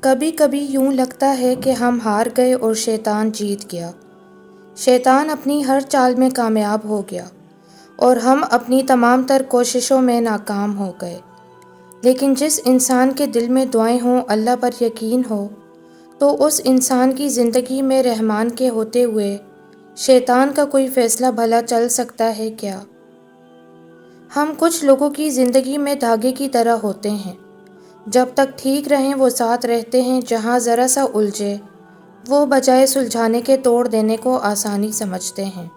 کبھی کبھی یوں لگتا ہے کہ ہم ہار گئے اور شیطان جیت گیا۔ شیطان اپنی ہر چال میں کامیاب ہو گیا اور ہم اپنی تمام تر کوششوں میں ناکام ہو گئے۔ لیکن جس انسان کے دل میں دعائیں ہوں، اللہ پر یقین ہو، تو اس انسان کی زندگی میں رحمان کے ہوتے ہوئے شیطان کا کوئی فیصلہ بھلا چل سکتا ہے کیا؟ ہم کچھ لوگوں کی زندگی میں دھاگے کی طرح ہوتے ہیں۔ جب تک ٹھیک رہیں وہ ساتھ رہتے ہیں، جہاں ذرا سا الجھے وہ بجائے سلجھانے کے توڑ دینے کو آسانی سمجھتے ہیں۔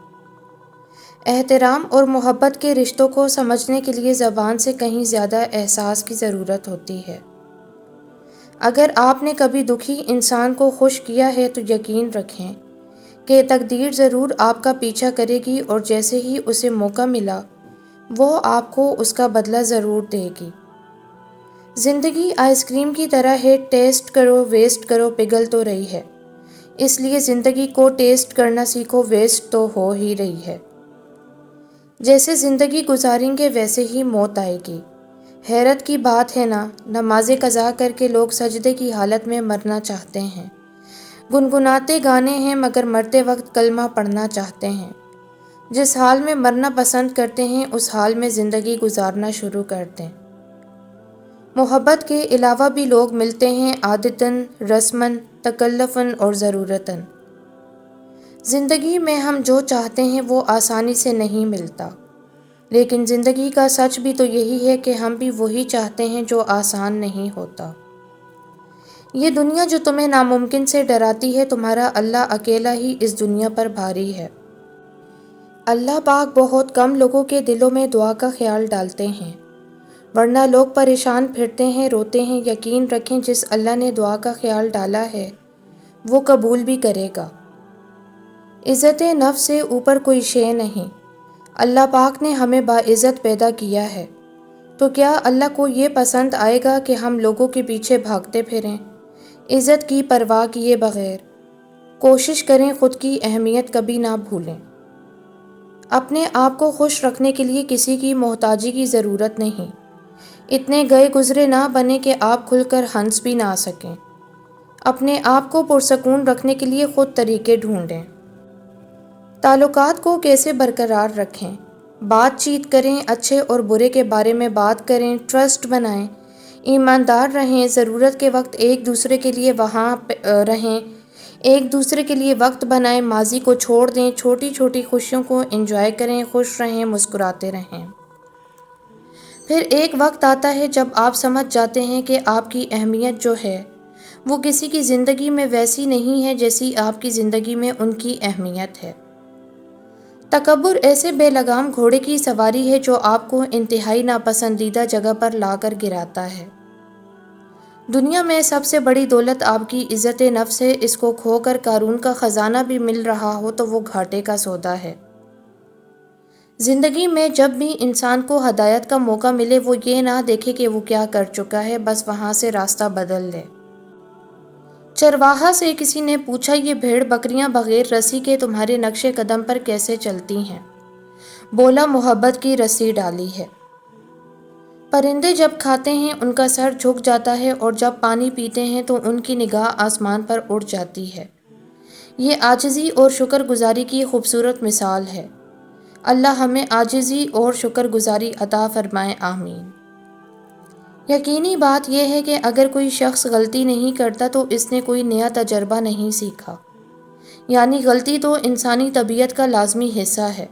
احترام اور محبت کے رشتوں کو سمجھنے کے لیے زبان سے کہیں زیادہ احساس کی ضرورت ہوتی ہے۔ اگر آپ نے کبھی دکھی انسان کو خوش کیا ہے تو یقین رکھیں کہ تقدیر ضرور آپ کا پیچھا کرے گی، اور جیسے ہی اسے موقع ملا وہ آپ کو اس کا بدلہ ضرور دے گی۔ زندگی آئس کریم کی طرح ہے، ٹیسٹ کرو ویسٹ کرو پگھل تو رہی ہے، اس لیے زندگی کو ٹیسٹ کرنا سیکھو، ویسٹ تو ہو ہی رہی ہے۔ جیسے زندگی گزاریں گے ویسے ہی موت آئے گی۔ حیرت کی بات ہے نا، نماز قضا کر کے لوگ سجدے کی حالت میں مرنا چاہتے ہیں، گنگناتے گانے ہیں مگر مرتے وقت کلمہ پڑھنا چاہتے ہیں۔ جس حال میں مرنا پسند کرتے ہیں اس حال میں زندگی گزارنا شروع کر دیں۔ محبت کے علاوہ بھی لوگ ملتے ہیں، عادتاً، رسماً، تکلفاً اور ضرورتاً۔ زندگی میں ہم جو چاہتے ہیں وہ آسانی سے نہیں ملتا، لیکن زندگی کا سچ بھی تو یہی ہے کہ ہم بھی وہی چاہتے ہیں جو آسان نہیں ہوتا۔ یہ دنیا جو تمہیں ناممکن سے ڈراتی ہے، تمہارا اللہ اکیلا ہی اس دنیا پر بھاری ہے۔ اللہ پاک بہت کم لوگوں کے دلوں میں دعا کا خیال ڈالتے ہیں، ورنہ لوگ پریشان پھرتے ہیں، روتے ہیں۔ یقین رکھیں جس اللہ نے دعا کا خیال ڈالا ہے وہ قبول بھی کرے گا۔ عزت نفس سے اوپر کوئی شے نہیں۔ اللہ پاک نے ہمیں باعزت پیدا کیا ہے، تو کیا اللہ کو یہ پسند آئے گا کہ ہم لوگوں کے پیچھے بھاگتے پھریں، عزت کی پرواہ کیے بغیر؟ کوشش کریں خود کی اہمیت کبھی نہ بھولیں۔ اپنے آپ کو خوش رکھنے کے لیے کسی کی محتاجی کی ضرورت نہیں۔ اتنے گئے گزرے نہ بنیں کہ آپ کھل کر ہنس بھی نہ سکیں۔ اپنے آپ کو پرسکون رکھنے کے لیے خود طریقے ڈھونڈیں۔ تعلقات کو کیسے برقرار رکھیں؟ بات چیت کریں، اچھے اور برے کے بارے میں بات کریں، ٹرسٹ بنائیں، ایماندار رہیں، ضرورت کے وقت ایک دوسرے کے لیے وہاں رہیں، ایک دوسرے کے لیے وقت بنائیں، ماضی کو چھوڑ دیں، چھوٹی چھوٹی خوشیوں کو انجوائے کریں، خوش رہیں، مسکراتے رہیں۔ پھر ایک وقت آتا ہے جب آپ سمجھ جاتے ہیں کہ آپ کی اہمیت جو ہے وہ کسی کی زندگی میں ویسی نہیں ہے جیسی آپ کی زندگی میں ان کی اہمیت ہے۔ تکبر ایسے بے لگام گھوڑے کی سواری ہے جو آپ کو انتہائی ناپسندیدہ جگہ پر لا کر گراتا ہے۔ دنیا میں سب سے بڑی دولت آپ کی عزت نفس ہے، اس کو کھو کر قارون کا خزانہ بھی مل رہا ہو تو وہ گھاٹے کا سودا ہے۔ زندگی میں جب بھی انسان کو ہدایت کا موقع ملے وہ یہ نہ دیکھے کہ وہ کیا کر چکا ہے، بس وہاں سے راستہ بدل لے۔ چرواہا سے کسی نے پوچھا، یہ بھیڑ بکریاں بغیر رسی کے تمہارے نقش قدم پر کیسے چلتی ہیں؟ بولا، محبت کی رسی ڈالی ہے۔ پرندے جب کھاتے ہیں ان کا سر جھک جاتا ہے، اور جب پانی پیتے ہیں تو ان کی نگاہ آسمان پر اڑ جاتی ہے۔ یہ عاجزی اور شکر گزاری کی خوبصورت مثال ہے۔ اللہ ہمیں عاجزی اور شکر گزاری عطا فرمائے، آمین۔ یقینی بات یہ ہے کہ اگر کوئی شخص غلطی نہیں کرتا تو اس نے کوئی نیا تجربہ نہیں سیکھا، یعنی غلطی تو انسانی طبیعت کا لازمی حصہ ہے،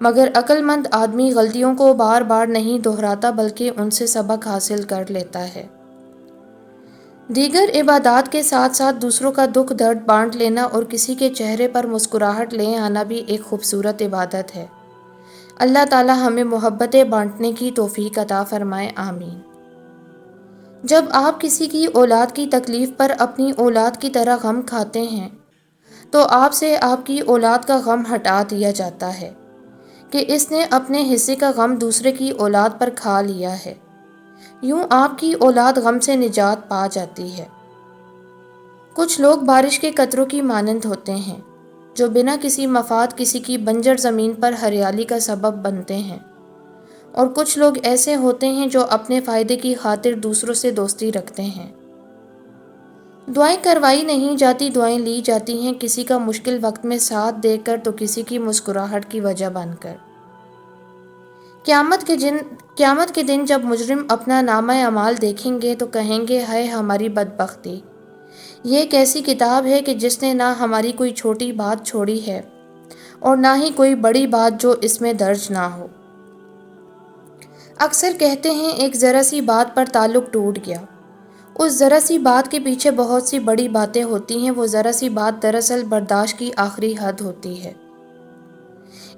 مگر عقل مند آدمی غلطیوں کو بار بار نہیں دہراتا بلکہ ان سے سبق حاصل کر لیتا ہے۔ دیگر عبادات کے ساتھ ساتھ دوسروں کا دکھ درد بانٹ لینا اور کسی کے چہرے پر مسکراہٹ لے آنا بھی ایک خوبصورت عبادت ہے۔ اللہ تعالی ہمیں محبتیں بانٹنے کی توفیق عطا فرمائے، آمین۔ جب آپ کسی کی اولاد کی تکلیف پر اپنی اولاد کی طرح غم کھاتے ہیں تو آپ سے آپ کی اولاد کا غم ہٹا دیا جاتا ہے کہ اس نے اپنے حصے کا غم دوسرے کی اولاد پر کھا لیا ہے۔ یوں آپ کی اولاد غم سے نجات پا جاتی ہے۔ کچھ لوگ بارش کے قطروں کی مانند ہوتے ہیں جو بنا کسی مفاد کسی کی بنجر زمین پر ہریالی کا سبب بنتے ہیں، اور کچھ لوگ ایسے ہوتے ہیں جو اپنے فائدے کی خاطر دوسروں سے دوستی رکھتے ہیں۔ دعائیں کروائی نہیں جاتی، دعائیں لی جاتی ہیں، کسی کا مشکل وقت میں ساتھ دے کر تو کسی کی مسکراہٹ کی وجہ بن کر۔ قیامت کے دن جب مجرم اپنا نامہ اعمال دیکھیں گے تو کہیں گے، ہائے ہماری بدبختی، یہ ایک ایسی کتاب ہے کہ جس نے نہ ہماری کوئی چھوٹی بات چھوڑی ہے اور نہ ہی کوئی بڑی بات جو اس میں درج نہ ہو۔ اکثر کہتے ہیں ایک ذرا سی بات پر تعلق ٹوٹ گیا، اس ذرا سی بات کے پیچھے بہت سی بڑی باتیں ہوتی ہیں، وہ ذرا سی بات دراصل برداشت کی آخری حد ہوتی ہے۔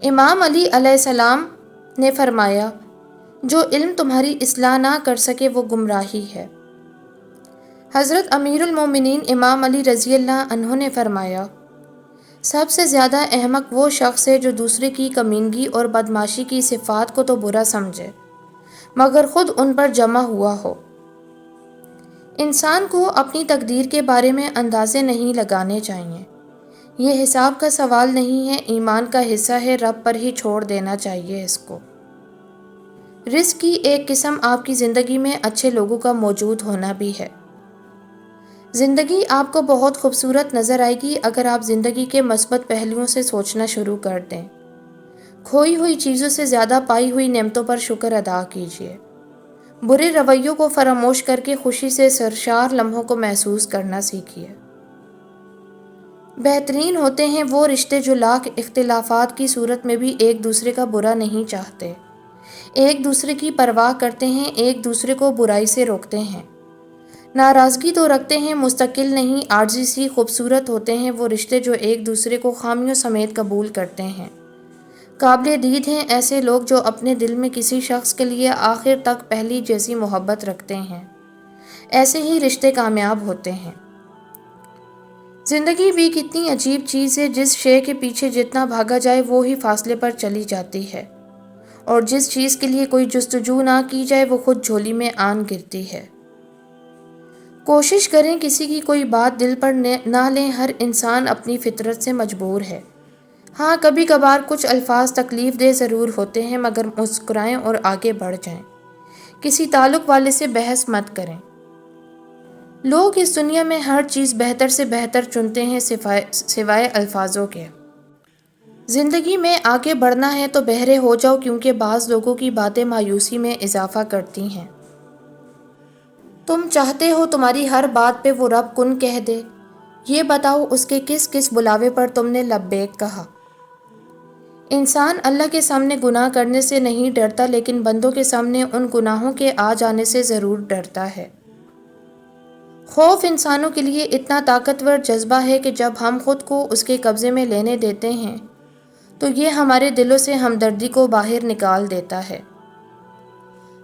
امام علی علیہ السلام نے فرمایا، جو علم تمہاری اصلاح نہ کر سکے وہ گمراہی ہے۔ حضرت امیر المومنین امام علی رضی اللہ عنہ نے فرمایا، سب سے زیادہ احمق وہ شخص ہے جو دوسرے کی کمینگی اور بدمعاشی کی صفات کو تو برا سمجھے مگر خود ان پر جمع ہوا ہو۔ انسان کو اپنی تقدیر کے بارے میں اندازے نہیں لگانے چاہیے، یہ حساب کا سوال نہیں ہے، ایمان کا حصہ ہے، رب پر ہی چھوڑ دینا چاہیے اس کو۔ رزق کی ایک قسم آپ کی زندگی میں اچھے لوگوں کا موجود ہونا بھی ہے۔ زندگی آپ کو بہت خوبصورت نظر آئے گی اگر آپ زندگی کے مثبت پہلوؤں سے سوچنا شروع کر دیں۔ کھوئی ہوئی چیزوں سے زیادہ پائی ہوئی نعمتوں پر شکر ادا کیجیے۔ برے رویوں کو فراموش کر کے خوشی سے سرشار لمحوں کو محسوس کرنا سیکھیے۔ بہترین ہوتے ہیں وہ رشتے جو لاکھ اختلافات کی صورت میں بھی ایک دوسرے کا برا نہیں چاہتے، ایک دوسرے کی پرواہ کرتے ہیں، ایک دوسرے کو برائی سے روکتے ہیں، ناراضگی تو رکھتے ہیں، مستقل نہیں عارضی سی۔ خوبصورت ہوتے ہیں وہ رشتے جو ایک دوسرے کو خامیوں سمیت قبول کرتے ہیں۔ قابل دید ہیں ایسے لوگ جو اپنے دل میں کسی شخص کے لیے آخر تک پہلی جیسی محبت رکھتے ہیں، ایسے ہی رشتے کامیاب ہوتے ہیں۔ زندگی بھی کتنی عجیب چیز ہے، جس شے کے پیچھے جتنا بھاگا جائے وہ ہی فاصلے پر چلی جاتی ہے، اور جس چیز کے لیے کوئی جستجو نہ کی جائے وہ خود جھولی میں آن گرتی ہے۔ کوشش کریں کسی کی کوئی بات دل پر نہ لیں، ہر انسان اپنی فطرت سے مجبور ہے۔ ہاں کبھی کبھار کچھ الفاظ تکلیف دہ ضرور ہوتے ہیں مگر مسکرائیں اور آگے بڑھ جائیں۔ کسی تعلق والے سے بحث مت کریں۔ لوگ اس دنیا میں ہر چیز بہتر سے بہتر چنتے ہیں سوائے الفاظوں کے۔ زندگی میں آگے بڑھنا ہے تو بہرے ہو جاؤ، کیونکہ بعض لوگوں کی باتیں مایوسی میں اضافہ کرتی ہیں۔ تم چاہتے ہو تمہاری ہر بات پہ وہ رب کن کہہ دے، یہ بتاؤ اس کے کس کس بلاوے پر تم نے لبیک کہا۔ انسان اللہ کے سامنے گناہ کرنے سے نہیں ڈرتا، لیکن بندوں کے سامنے ان گناہوں کے آ جانے سے ضرور ڈرتا ہے۔ خوف انسانوں کے لیے اتنا طاقتور جذبہ ہے کہ جب ہم خود کو اس کے قبضے میں لینے دیتے ہیں تو یہ ہمارے دلوں سے ہمدردی کو باہر نکال دیتا ہے۔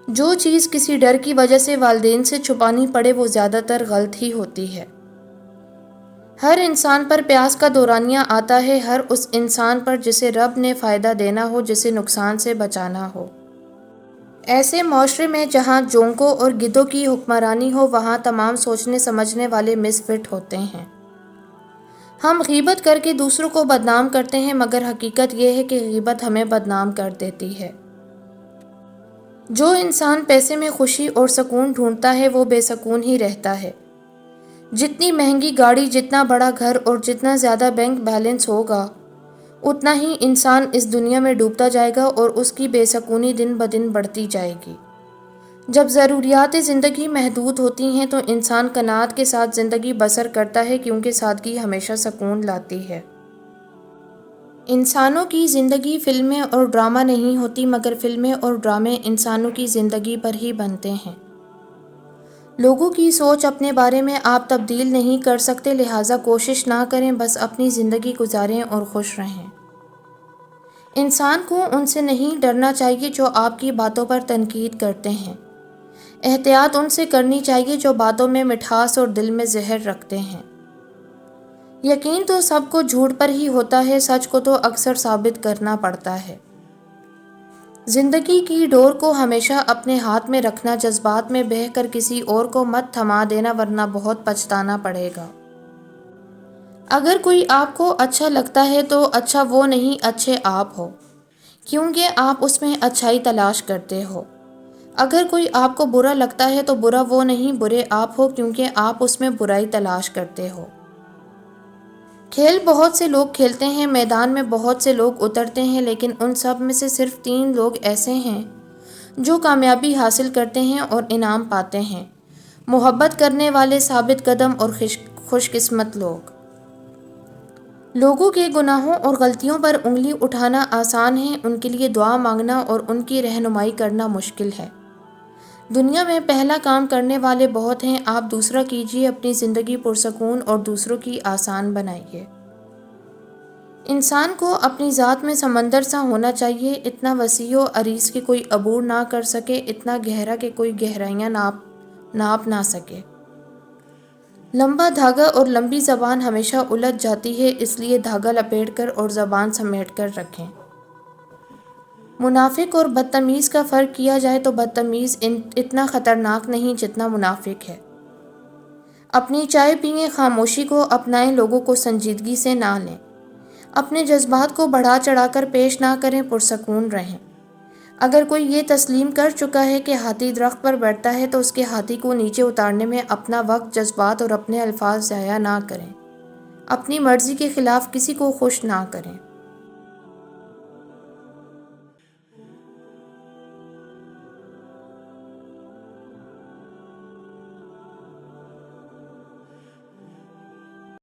جو چیز کسی ڈر کی وجہ سے والدین سے چھپانی پڑے وہ زیادہ تر غلط ہی ہوتی ہے۔ ہر انسان پر پیاس کا دورانیہ آتا ہے، ہر اس انسان پر جسے رب نے فائدہ دینا ہو، جسے نقصان سے بچانا ہو۔ ایسے معاشرے میں جہاں جونکوں اور گدھوں کی حکمرانی ہو وہاں تمام سوچنے سمجھنے والے مس فٹ ہوتے ہیں۔ ہم غیبت کر کے دوسروں کو بدنام کرتے ہیں مگر حقیقت یہ ہے کہ غیبت ہمیں بدنام کر دیتی ہے۔ جو انسان پیسے میں خوشی اور سکون ڈھونڈتا ہے وہ بے سکون ہی رہتا ہے۔ جتنی مہنگی گاڑی، جتنا بڑا گھر اور جتنا زیادہ بینک بیلنس ہوگا اتنا ہی انسان اس دنیا میں ڈوبتا جائے گا اور اس کی بے سکونی دن بدن بڑھتی جائے گی۔ جب ضروریات زندگی محدود ہوتی ہیں تو انسان قناعت کے ساتھ زندگی بسر کرتا ہے، کیونکہ سادگی ہمیشہ سکون لاتی ہے۔ انسانوں کی زندگی فلمیں اور ڈرامہ نہیں ہوتی مگر فلمیں اور ڈرامے انسانوں کی زندگی پر ہی بنتے ہیں۔ لوگوں کی سوچ اپنے بارے میں آپ تبدیل نہیں کر سکتے، لہٰذا کوشش نہ کریں، بس اپنی زندگی گزاریں اور خوش رہیں۔ انسان کو ان سے نہیں ڈرنا چاہیے جو آپ کی باتوں پر تنقید کرتے ہیں، احتیاط ان سے کرنی چاہیے جو باتوں میں مٹھاس اور دل میں زہر رکھتے ہیں۔ یقین تو سب کو جھوٹ پر ہی ہوتا ہے، سچ کو تو اکثر ثابت کرنا پڑتا ہے۔ زندگی کی ڈور کو ہمیشہ اپنے ہاتھ میں رکھنا، جذبات میں بہہ کر کسی اور کو مت تھما دینا ورنہ بہت پچھتانا پڑے گا۔ اگر کوئی آپ کو اچھا لگتا ہے تو اچھا وہ نہیں، اچھے آپ ہو، کیونکہ آپ اس میں اچھائی تلاش کرتے ہو۔ اگر کوئی آپ کو برا لگتا ہے تو برا وہ نہیں، برے آپ ہو، کیونکہ آپ اس میں برائی تلاش کرتے ہو۔ کھیل بہت سے لوگ کھیلتے ہیں، میدان میں بہت سے لوگ اترتے ہیں، لیکن ان سب میں سے صرف 3 لوگ ایسے ہیں جو کامیابی حاصل کرتے ہیں اور انعام پاتے ہیں: محبت کرنے والے، ثابت قدم اور خوش قسمت لوگ۔ لوگوں کے گناہوں اور غلطیوں پر انگلی اٹھانا آسان ہے، ان کے لیے دعا مانگنا اور ان کی رہنمائی کرنا مشکل ہے۔ دنیا میں پہلا کام کرنے والے بہت ہیں، آپ دوسرا کیجیے، اپنی زندگی پرسکون اور دوسروں کی آسان بنائیے۔ انسان کو اپنی ذات میں سمندر سا ہونا چاہیے، اتنا وسیع و عریض کہ کوئی عبور نہ کر سکے، اتنا گہرا کہ کوئی گہرائیاں ناپ نہ سکے۔ لمبا دھاگا اور لمبی زبان ہمیشہ الجھ جاتی ہے، اس لیے دھاگا لپیٹ کر اور زبان سمیٹ کر رکھیں۔ منافق اور بدتمیز کا فرق کیا جائے تو بدتمیز اتنا خطرناک نہیں جتنا منافق ہے۔ اپنی چائے پئیں، خاموشی کو اپنائیں، لوگوں کو سنجیدگی سے نہ لیں۔ اپنے جذبات کو بڑھا چڑھا کر پیش نہ کریں، پرسکون رہیں۔ اگر کوئی یہ تسلیم کر چکا ہے کہ ہاتھی درخت پر بیٹھتا ہے تو اس کے ہاتھی کو نیچے اتارنے میں اپنا وقت، جذبات اور اپنے الفاظ ضائع نہ کریں۔ اپنی مرضی کے خلاف کسی کو خوش نہ کریں۔